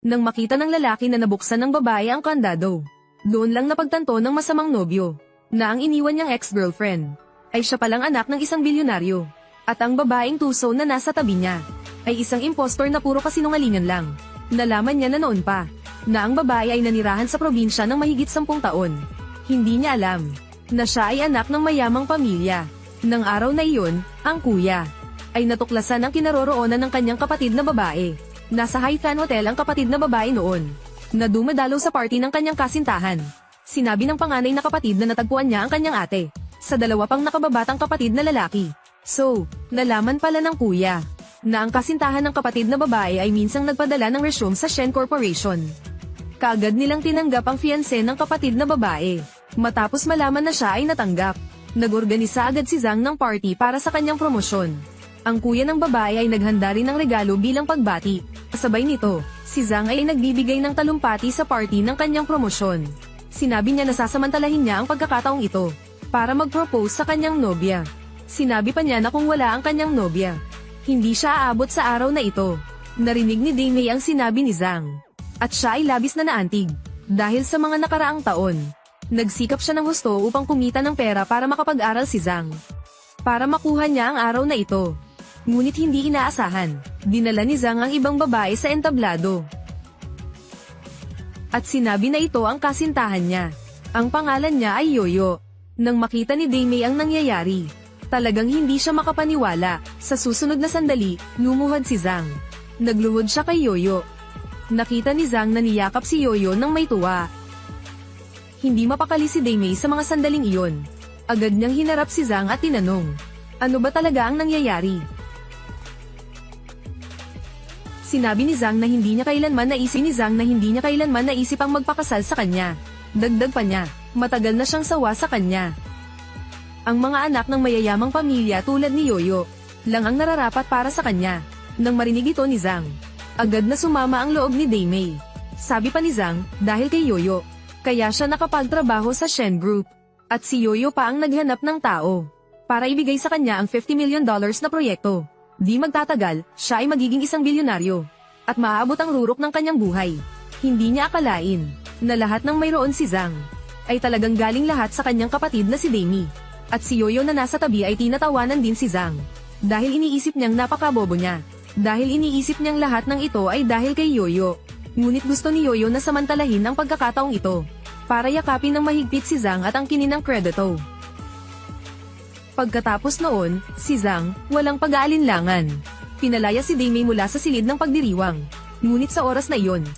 Nang makita ng lalaki na nabuksan ng babae ang kandado, doon lang napagtanto ng masamang nobyo, na ang iniwan niyang ex-girlfriend, ay siya palang anak ng isang bilyonaryo. At ang babaeng tuso na nasa tabi niya, ay isang impostor na puro kasinungalingan lang. Nalaman niya na noon pa, na ang babae ay nanirahan sa probinsya ng mahigit 10 taon. Hindi niya alam, na siya ay anak ng mayamang pamilya. Nang araw na iyon, ang kuya, ay natuklasan ang kinaroroonan ng kanyang kapatid na babae. Nasa Hythan Hotel ang kapatid na babae noon, na dumadalo sa party ng kanyang kasintahan. Sinabi ng panganay na kapatid na natagpuan niya ang kanyang ate, sa dalawa pang nakababatang kapatid na lalaki. So, nalaman pala ng kuya, na ang kasintahan ng kapatid na babae ay minsang nagpadala ng resume sa Shen Corporation. Kaagad nilang tinanggap ang fiancé ng kapatid na babae. Matapos malaman na siya ay natanggap, nag-organisa agad si Zhang ng party para sa kanyang promosyon. Ang kuya ng babae ay naghanda rin ng regalo bilang pagbati. Kasabay nito, si Zhang ay nagbibigay ng talumpati sa party ng kanyang promosyon. Sinabi niya na sasamantalahin niya ang pagkakataong ito, para mag-propose sa kanyang nobya. Sinabi pa niya na kung wala ang kanyang nobya, hindi siya aabot sa araw na ito. Narinig ni Daimei ang sinabi ni Zhang, at siya ay labis na naantig, dahil sa mga nakaraang taon. Nagsikap siya ng husto upang kumita ng pera para makapag-aral si Zhang, para makuha niya ang araw na ito. Ngunit hindi inaasahan, dinala ni Zhang ang ibang babae sa entablado. At sinabi na ito ang kasintahan niya. Ang pangalan niya ay Yoyo. Nang makita ni Daimei ang nangyayari, talagang hindi siya makapaniwala. Sa susunod na sandali, lumuhod si Zhang. Nagluhod siya kay Yoyo. Nakita ni Zhang na niyakap si Yoyo nang may tuwa. Hindi mapakali si Daimei sa mga sandaling iyon. Agad niyang hinarap si Zhang at tinanong, ano ba talaga ang nangyayari? Sinabi ni Zhang na hindi niya kailanman naisip ang magpakasal sa kanya. Dagdag pa niya, matagal na siyang sawa sa kanya. Ang mga anak ng mayayamang pamilya tulad ni Yoyo lang ang nararapat para sa kanya. Nang marinig ito ni Zhang, agad na sumama ang loob ni Daimei. Sabi pa ni Zhang, dahil kay Yoyo, kaya siya nakapagtrabaho sa Shen Group. At si Yoyo pa ang naghanap ng tao para ibigay sa kanya ang $50 million na proyekto. Di magtatagal, siya ay magiging isang bilyonaryo, at maaabot ang rurok ng kanyang buhay. Hindi niya akalain, na lahat ng mayroon si Zhang, ay talagang galing lahat sa kanyang kapatid na si Daimei. At si Yoyo na nasa tabi ay tinatawanan din si Zhang, dahil iniisip niyang napakabobo niya. Dahil iniisip niyang lahat ng ito ay dahil kay Yoyo. Ngunit gusto ni Yoyo na samantalahin ang pagkakataong ito, para yakapin ng mahigpit si Zhang at ang kininang kredito. Pagkatapos noon, si Zhang, walang pag-aalinlangan, pinalaya si Daimei mula sa silid ng pagdiriwang. Ngunit sa oras na iyon,